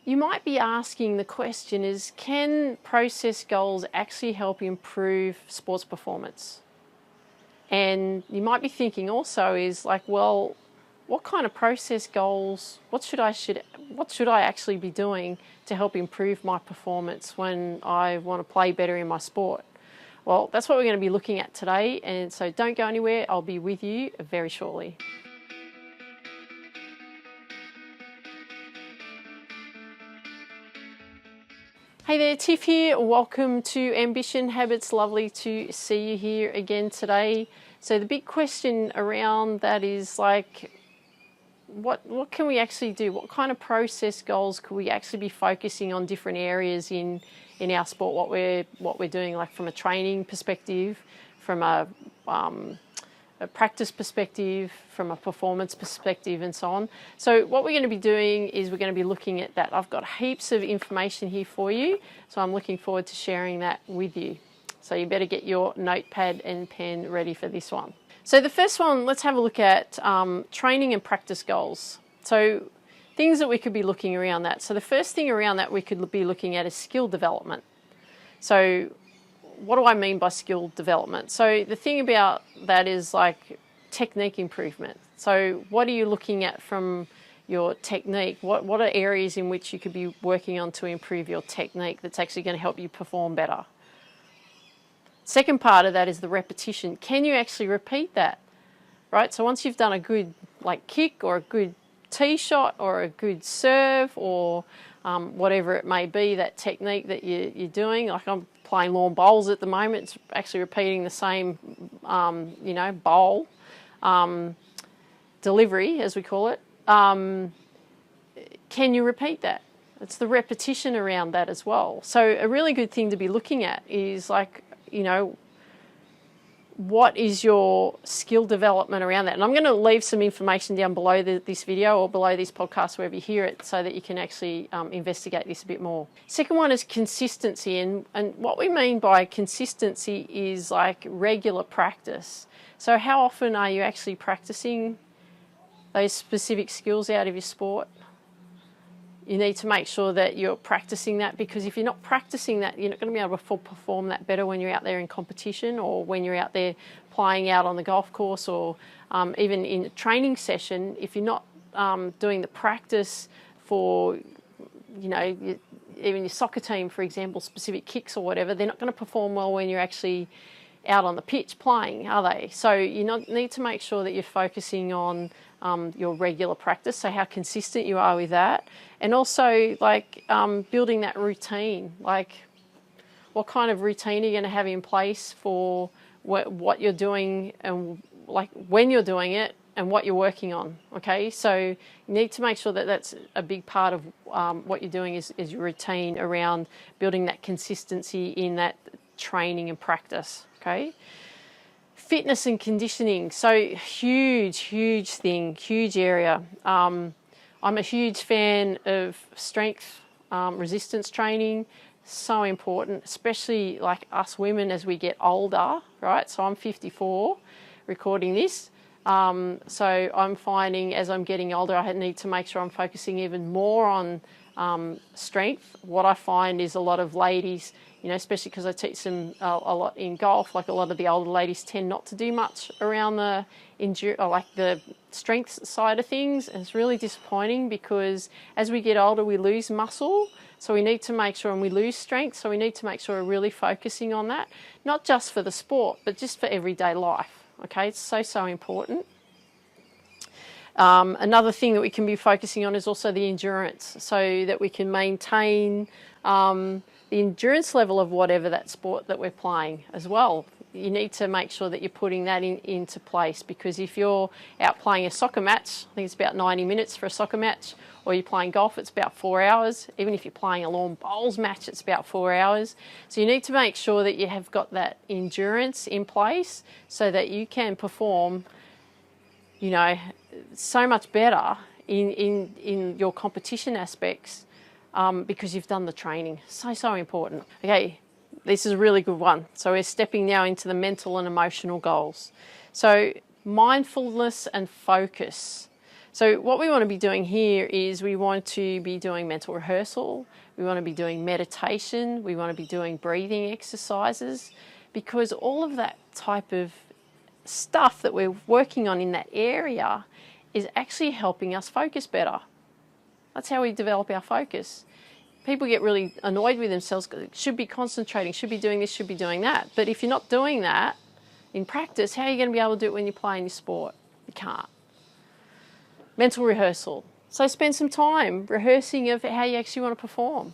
You might be asking, the question is, can process goals actually help improve sports performance? And you might be thinking also is like, well, what kind of process goals, what should I actually be doing to help improve my performance when I want to play better in my sport? Well, that's what we're going to be looking at today, and so don't go anywhere. I'll be with you very shortly. Hey there, Tiff here. Welcome to Ambition Habits. Lovely to see you here again today. So the big question around that is like, what can we actually do? What kind of process goals could we actually be focusing on different areas in our sport? What we're doing, like from a training perspective, from a practice perspective, from a performance perspective, and so on. So what we're going to be doing is we're going to be looking at that. I've got heaps of information here for you, so I'm looking forward to sharing that with you. So you better get your notepad and pen ready for this one. So the first one, let's have a look at training and practice goals. So things that we could be looking around that. So the first thing around that we could be looking at is skill development. So what do I mean by skill development? So the thing about that is like technique improvement. So what are you looking at from your technique? What are areas in which you could be working on to improve your technique that's actually going to help you perform better? Second part of that is the repetition. Can you actually repeat that? Right? So once you've done a good like kick or a good tee shot or a good serve or whatever it may be, that technique that you're doing, like I'm playing lawn bowls at the moment, it's actually repeating the same, bowl delivery, as we call it. Can you repeat that? It's the repetition around that as well. So a really good thing to be looking at is like, what is your skill development around that? And I'm going to leave some information down below this video or below this podcast, wherever you hear it, so that you can actually investigate this a bit more. Second one is consistency. And what we mean by consistency is like regular practice. So how often are you actually practicing those specific skills out of your sport? You need to make sure that you're practicing that, because if you're not practicing that, you're not going to be able to perform that better when you're out there in competition or when you're out there playing out on the golf course or even in a training session. If you're not doing the practice for, even your soccer team, for example, specific kicks or whatever, they're not going to perform well when you're actually out on the pitch playing, are they? So you need to make sure that you're focusing on your regular practice, so how consistent you are with that, and also like building that routine. Like, what kind of routine are you going to have in place for what you're doing, and like when you're doing it and what you're working on? Okay, so you need to make sure that that's a big part of what you're doing is your routine around building that consistency in that training and practice. Okay. Fitness and conditioning, so huge thing, huge area. I'm a huge fan of strength resistance traiing, so important, especially like us women as we get older, right? So I'm 54 recording this, so I'm finding as I'm getting older I need to make sure I'm focusing even more on strength. What I find is a lot of ladies, especially because I teach them a lot in golf, like a lot of the older ladies tend not to do much around the the strength side of things. And it's really disappointing because as we get older, we lose muscle. So we need to make sure, and we lose strength. So we need to make sure we're really focusing on that, not just for the sport, but just for everyday life. Okay, it's so important. Another thing that we can be focusing on is also the endurance, so that we can maintain the endurance level of whatever that sport that we're playing as well. You need to make sure that you're putting that into place, because if you're out playing a soccer match, I think it's about 90 minutes for a soccer match, or you're playing golf, it's about 4 hours. Even if you're playing a lawn bowls match, it's about 4 hours. So you need to make sure that you have got that endurance in place so that you can perform, so much better in your competition aspects, because you've done the training. So important. Okay, this is a really good one. So we're stepping now into the mental and emotional goals. So mindfulness and focus. So what we want to be doing here is we want to be doing mental rehearsal, we want to be doing meditation, we want to be doing breathing exercises, because all of that type of stuff that we're working on in that area is actually helping us focus better. That's how we develop our focus. People get really annoyed with themselves, should be concentrating, should be doing this, should be doing that. But if you're not doing that in practice, how are you going to be able to do it when you're playing your sport? You can't. Mental rehearsal. So spend some time rehearsing of how you actually want to perform.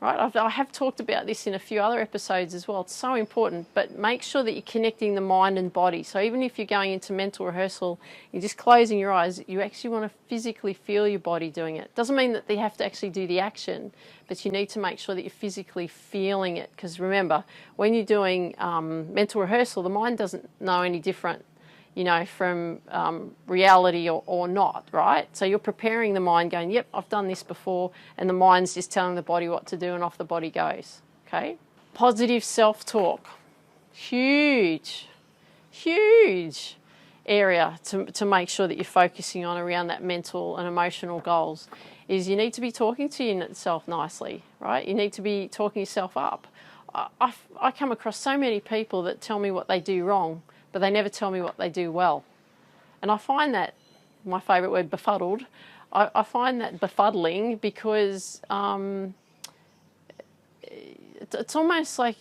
Right? I have talked about this in a few other episodes as well. It's so important, but make sure that you're connecting the mind and body. So even if you're going into mental rehearsal, you're just closing your eyes, you actually want to physically feel your body doing it. Doesn't mean that they have to actually do the action, but you need to make sure that you're physically feeling it. Because remember, when you're doing mental rehearsal, the mind doesn't know any different, you know, from reality or not, right? So you're preparing the mind going, yep, I've done this before, and the mind's just telling the body what to do, and off the body goes, okay? Positive self-talk, huge area to make sure that you're focusing on around that mental and emotional goals is you need to be talking to yourself nicely, right? You need to be talking yourself up. I come across so many people that tell me what they do wrong, but they never tell me what they do well. And I find that, my favourite word, befuddled, I find that befuddling because it's almost like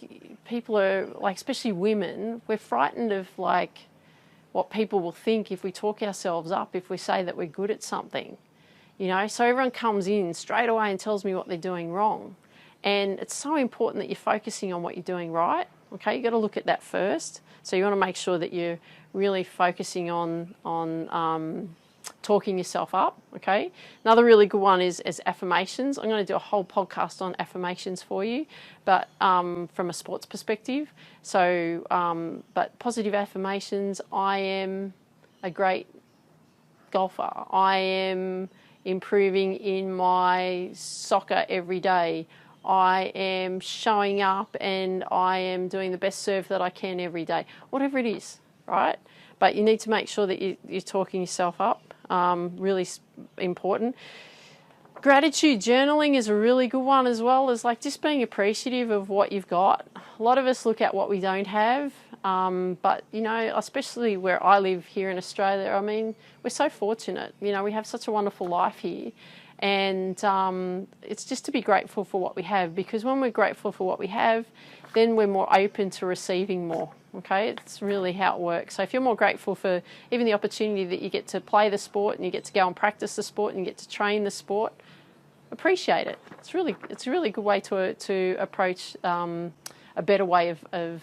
people are, like, especially women, we're frightened of like what people will think if we talk ourselves up, if we say that we're good at something, you know. So everyone comes in straight away and tells me what they're doing wrong. And it's so important that you're focusing on what you're doing right. Okay, you've got to look at that first. So you want to make sure that you're really focusing on talking yourself up, okay? Another really good one is affirmations. I'm going to do a whole podcast on affirmations for you, but from a sports perspective. So, but positive affirmations, I am a great golfer. I am improving in my soccer every day. I am showing up and I am doing the best serve that I can every day. Whatever it is, right? But you need to make sure that you're talking yourself up. Really important. Gratitude journaling is a really good one as well, as like just being appreciative of what you've got. A lot of us look at what we don't have, but you know, especially where I live here in Australia, I mean, we're so fortunate. You know, we have such a wonderful life here. And it's just to be grateful for what we have, because when we're grateful for what we have, then we're more open to receiving more, okay? It's really how it works. So if you're more grateful for even the opportunity that you get to play the sport and you get to go and practice the sport and you get to train the sport, appreciate it. It's a really good way to approach a better way of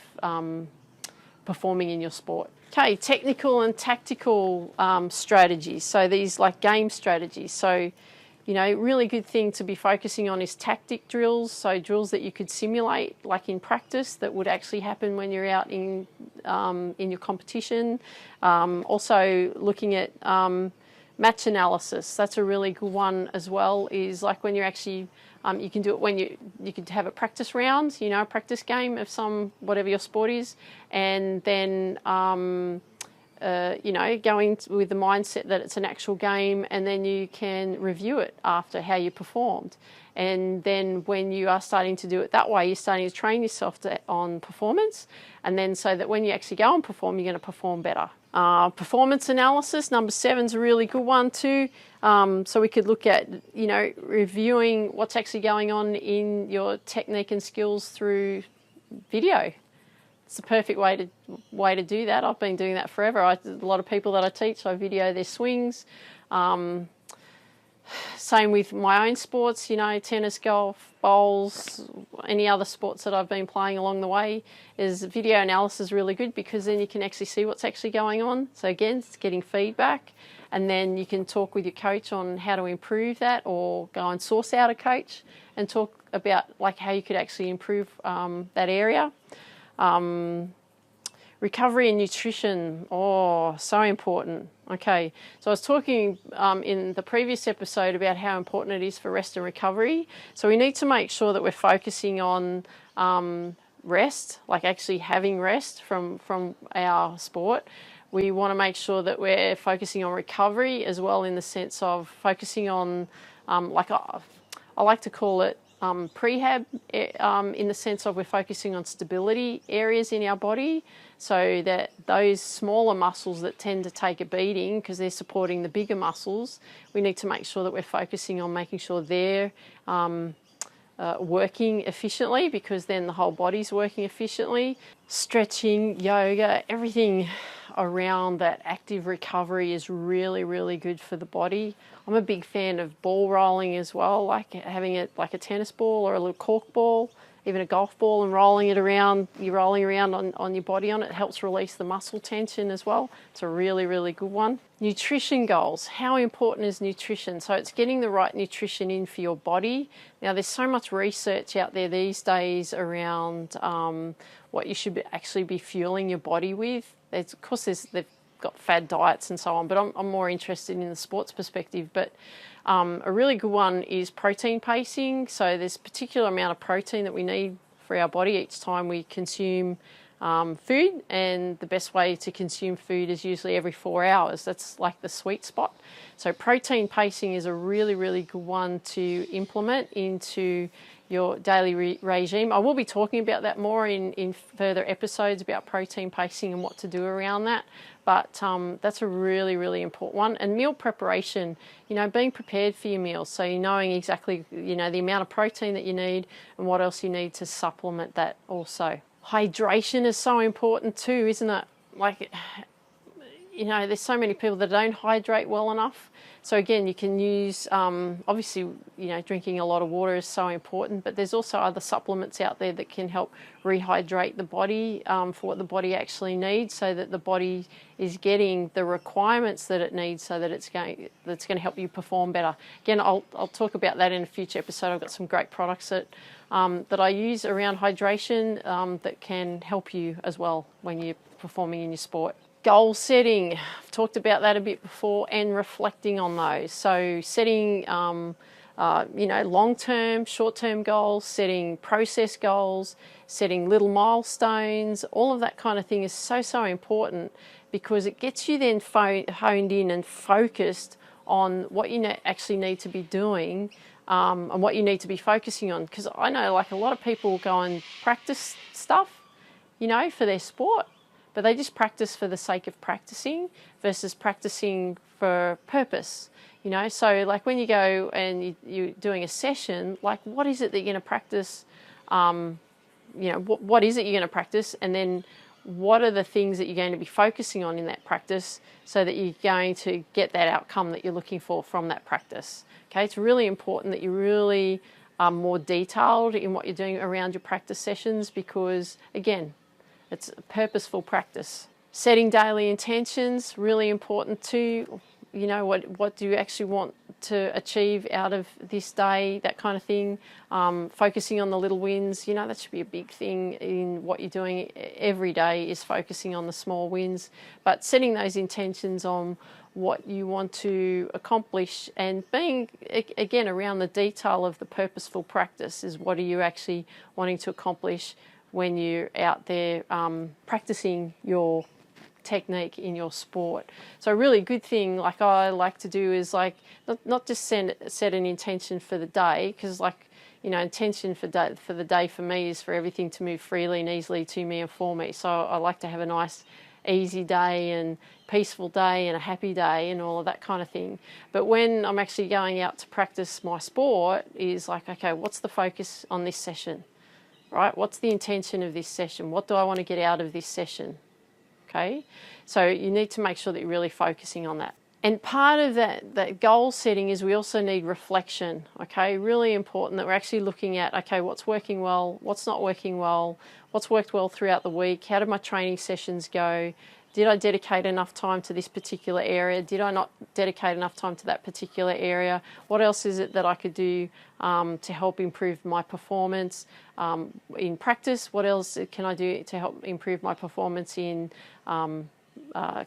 performing in your sport. Okay, technical and tactical strategies. So these like game strategies. So, you know, really good thing to be focusing on is tactic drills, so drills that you could simulate, like in practice, that would actually happen when you're out in your competition. Also looking at match analysis, that's a really good one as well, is like when you're actually, you can do it when you could have a practice round, you know, a practice game of whatever your sport is, and then you know, going with the mindset that it's an actual game, and then you can review it after how you performed. And then when you are starting to do it that way, you're starting to train yourself on performance, and then so that when you actually go and perform, you're going to perform better. Performance analysis, number 7 is a really good one too. So we could look at, you know, reviewing what's actually going on in your technique and skills through video. It's the perfect way to do that. I've been doing that forever. A lot of people that I teach, I video their swings. Same with my own sports, you know, tennis, golf, bowls, any other sports that I've been playing along the way. Is video analysis really good, because then you can actually see what's actually going on. So again, it's getting feedback, and then you can talk with your coach on how to improve that, or go and source out a coach and talk about like how you could actually improve that area. Recovery and nutrition, so important. Okay, so I was talking in the previous episode about how important it is for rest and recovery. So we need to make sure that we're focusing on rest, like actually having rest from our sport. We want to make sure that we're focusing on recovery as well, in the sense of focusing on, like I like to call it prehab, in the sense of we're focusing on stability areas in our body, so that those smaller muscles that tend to take a beating because they're supporting the bigger muscles, we need to make sure that we're focusing on making sure they're working efficiently, because then the whole body's working efficiently. Stretching, yoga, everything around that active recovery is really, really good for the body. I'm a big fan of ball rolling as well, like having it like a tennis ball or a little cork ball, even a golf ball, and rolling it around. You're rolling around on your body on it. It helps release the muscle tension as well. It's a really, really good one. Nutrition goals. How important is nutrition? So it's getting the right nutrition in for your body. Now, there's so much research out there these days around what you should actually be fueling your body with. Of course, they've got fad diets and so on, but I'm more interested in the sports perspective. But a really good one is protein pacing. So there's a particular amount of protein that we need for our body each time we consume food, and the best way to consume food is usually every 4 hours. That's like the sweet spot. So protein pacing is a really, really good one to implement into your daily regime. I will be talking about that more in further episodes about protein pacing and what to do around that. But that's a really, really important one. And meal preparation, being prepared for your meals. So you're knowing exactly, the amount of protein that you need and what else you need to supplement that also. Hydration is so important too, isn't it? Like, there's so many people that don't hydrate well enough. So again, you can use, obviously, drinking a lot of water is so important, but there's also other supplements out there that can help rehydrate the body for what the body actually needs, so that the body is getting the requirements that it needs, so that that's going to help you perform better. Again, I'll talk about that in a future episode. I've got some great products that I use around hydration that can help you as well when you're performing in your sport. Goal setting, I've talked about that a bit before, and reflecting on those. So setting, long-term, short-term goals, setting process goals, setting little milestones, all of that kind of thing is so, so important, because it gets you then honed in and focused on what you actually need to be doing and what you need to be focusing on. Because I know, like, a lot of people go and practice stuff, for their sport, but they just practice for the sake of practicing versus practicing for purpose. So like when you go and you're doing a session, like, what is it that you're going to practice? What is it you're going to practice? And then what are the things that you're going to be focusing on in that practice, so that you're going to get that outcome that you're looking for from that practice. Okay, it's really important that you really are more detailed in what you're doing around your practice sessions, because, again, it's a purposeful practice. Setting daily intentions, really important too. What do you actually want to achieve out of this day, that kind of thing. Focusing on the little wins, that should be a big thing in what you're doing every day, is focusing on the small wins. But setting those intentions on what you want to accomplish, and being, again, around the detail of the purposeful practice is what are you actually wanting to accomplish when you're out there practicing your technique in your sport. So a really good thing, like I like to do, is like not just set an intention for the day, because intention for the day for me is for everything to move freely and easily to me and for me. So I like to have a nice easy day and peaceful day and a happy day and all of that kind of thing. But when I'm actually going out to practice my sport, is like, okay, what's the focus on this session? Right? What's the intention of this session? What do I want to get out of this session? Okay, so you need to make sure that you're really focusing on that. And part of that goal setting is we also need reflection. Okay, really important that we're actually looking at, okay, what's working well, what's not working well, what's worked well throughout the week, how did my training sessions go? Did I dedicate enough time to this particular area? Did I not dedicate enough time to that particular area? What else is it that I could do to help improve my performance in practice? What else can I do to help improve my performance in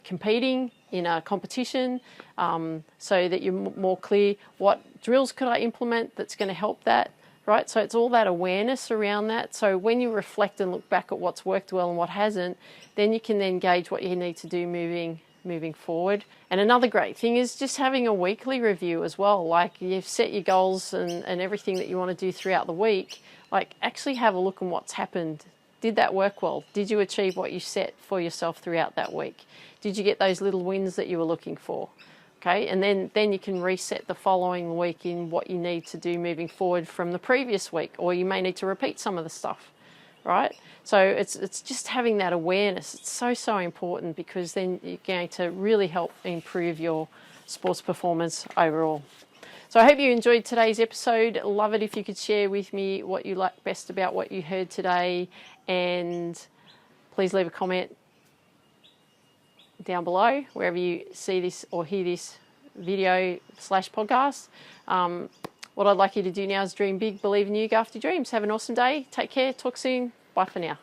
competing in a competition, so that you're more clear? What drills could I implement that's going to help that right? So it's all that awareness around that. So when you reflect and look back at what's worked well and what hasn't, then you can then gauge what you need to do moving forward. And another great thing is just having a weekly review as well. Like, you've set your goals and everything that you want to do throughout the week. Like, actually have a look on what's happened. Did that work well? Did you achieve what you set for yourself throughout that week? Did you get those little wins that you were looking for? Okay, and then you can reset the following week in what you need to do moving forward from the previous week, or you may need to repeat some of the stuff, right? So it's just having that awareness. It's so important, because then you're going to really help improve your sports performance overall. So I hope you enjoyed today's episode. Love it if you could share with me what you like best about what you heard today, and please leave a comment down below wherever you see this or hear this video / podcast. What I'd like you to do now is dream big, believe in you, go after your dreams. Have an awesome day. Take care. Talk soon. Bye for now.